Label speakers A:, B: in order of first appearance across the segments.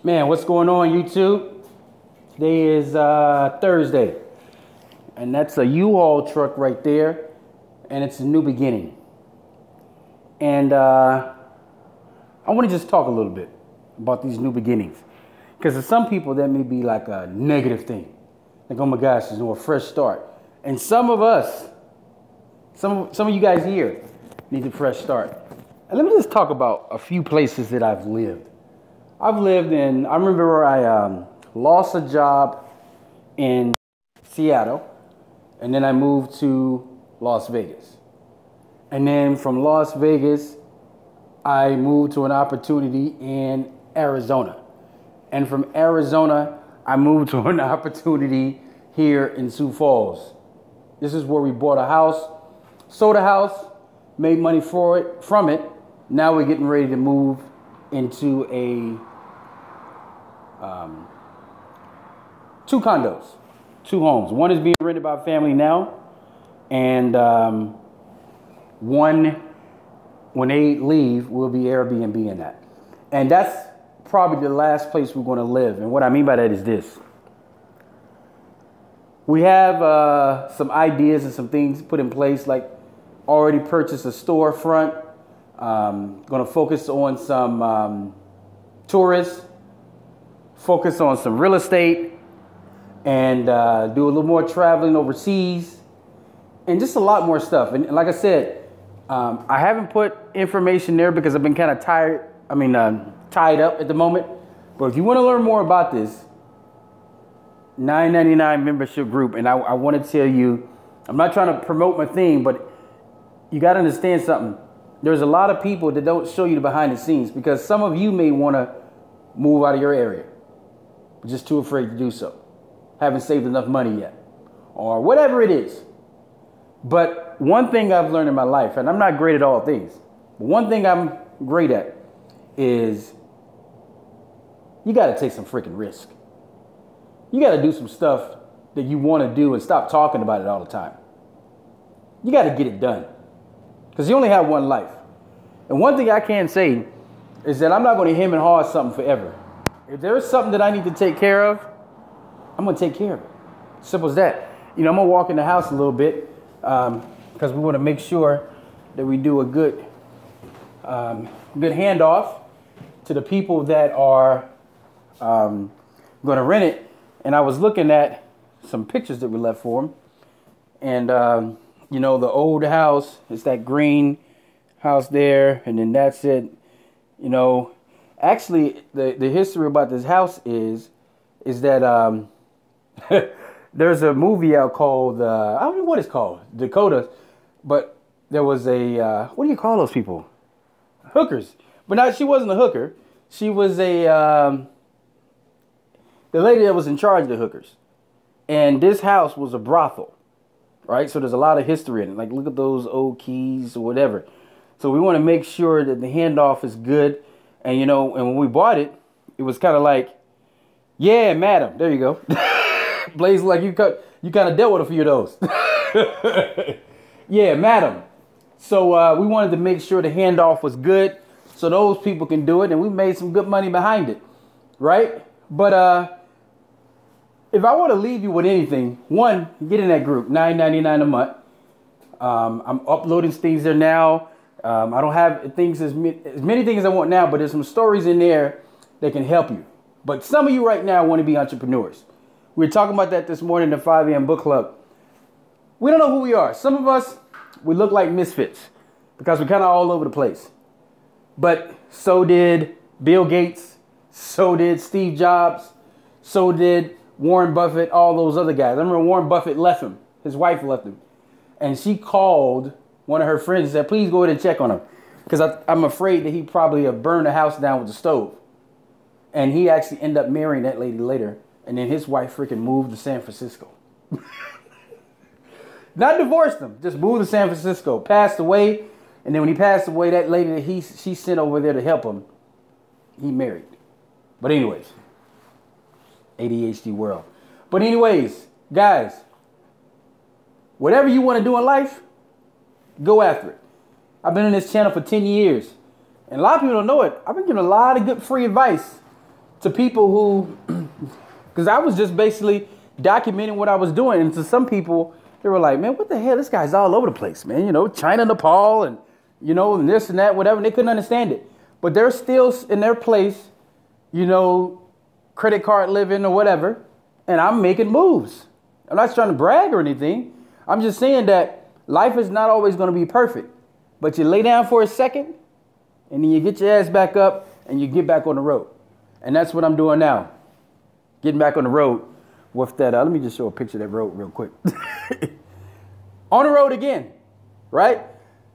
A: Man, what's going on, YouTube? Today is Thursday, and that's a U-Haul truck right there, and it's a new beginning. And I want to just talk a little bit about these new beginnings, because for some people that may be like a negative thing, like, oh my gosh, there's a fresh start. And some of us, some of you guys here need a fresh start. And let me just talk about a few places that I've lived. I remember I lost a job in Seattle, and then I moved to Las Vegas. And then from Las Vegas, I moved to an opportunity in Arizona. And from Arizona, I moved to an opportunity here in Sioux Falls. This is where we bought a house, sold a house, made money from it. Now we're getting ready to move into two condos, two homes. One is being rented by a family now, and one, when they leave, will be Airbnb in that. And that's probably the last place we're going to live. And what I mean by that is this. We have some ideas and some things put in place, like already purchased a storefront. Going to focus on some tourists, focus on some real estate, and do a little more traveling overseas, and just a lot more stuff. And like I said, I haven't put information there because I've been kind of tied up at the moment. But if you want to learn more about this, $9.99 membership group, and I want to tell you, I'm not trying to promote my thing, but you got to understand something. There's a lot of people that don't show you the behind the scenes, because some of you may want to move out of your area, but just too afraid to do so. Haven't saved enough money yet, or whatever it is. But one thing I've learned in my life, and I'm not great at all things, but one thing I'm great at is you got to take some freaking risk. You got to do some stuff that you want to do and stop talking about it all the time. You got to get it done, because you only have one life. And one thing I can say is that I'm not going to hem and haw something forever. If there's something that I need to take care of, I'm going to take care of it. Simple as that. I'm going to walk in the house a little bit because we want to make sure that we do a good handoff to the people that are going to rent it. And I was looking at some pictures that we left for them. And, the old house, it's that green house there. And then that's it. Actually, the history about this house is that there's a movie out called, I don't know what it's called, Dakota. But there was a, what do you call those people? Hookers. But she wasn't a hooker. She was the lady that was in charge of the hookers. And this house was a brothel, right? So there's a lot of history in it. Like, look at those old keys or whatever. So we want to make sure that the handoff is good. And, and when we bought it, it was kind of like, yeah, madam. There you go. Blaze, like you kind of dealt with a few of those. Yeah, madam. So we wanted to make sure the handoff was good so those people can do it. And we made some good money behind it, right? But if I want to leave you with anything, one, get in that group, $9.99 a month. I'm uploading things there now. I don't have things as many things as I want now, but there's some stories in there that can help you. But some of you right now want to be entrepreneurs. We were talking about that this morning in the 5 a.m. book club. We don't know who we are. Some of us, we look like misfits because we're kind of all over the place. But so did Bill Gates. So did Steve Jobs. So did Warren Buffett, all those other guys. I remember Warren Buffett left him. His wife left him. And she called one of her friends and said, please go ahead and check on him, because I'm afraid that he probably burned the house down with the stove. And he actually ended up marrying that lady later. And then his wife freaking moved to San Francisco. Not divorced him, just moved to San Francisco. Passed away. And then when he passed away, that lady that she sent over there to help him, he married. But anyways, ADHD world. But anyways, guys, whatever you want to do in life, go after it. I've been on this channel for 10 years. And a lot of people don't know it. I've been giving a lot of good free advice to people who, because I was just basically documenting what I was doing. And to some people, they were like, man, what the hell? This guy's all over the place, man. You know, China, Nepal, and, you know, and this and that, whatever. And they couldn't understand it. But they're still in their place, you know, credit card living or whatever. And I'm making moves. I'm not trying to brag or anything. I'm just saying that life is not always going to be perfect. But you lay down for a second, and then you get your ass back up, and you get back on the road. And that's what I'm doing now. Getting back on the road with that. Let me just show a picture of that road real quick. On the road again, right?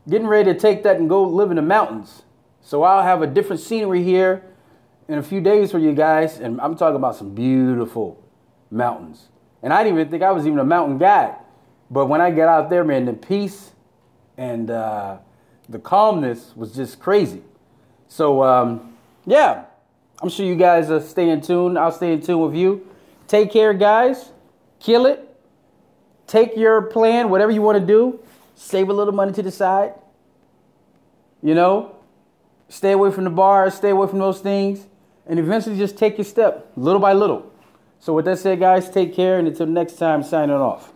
A: Getting ready to take that and go live in the mountains. So I'll have a different scenery here in a few days for you guys. And I'm talking about some beautiful mountains. And I didn't even think I was even a mountain guy. But when I got out there, man, the peace and the calmness was just crazy. So, yeah, I'm sure you guys are staying tuned. I'll stay in tune with you. Take care, guys. Kill it. Take your plan, whatever you want to do. Save a little money to the side. You know, stay away from the bars, stay away from those things, and eventually just take your step little by little. So with that said, guys, take care, and until next time, signing off.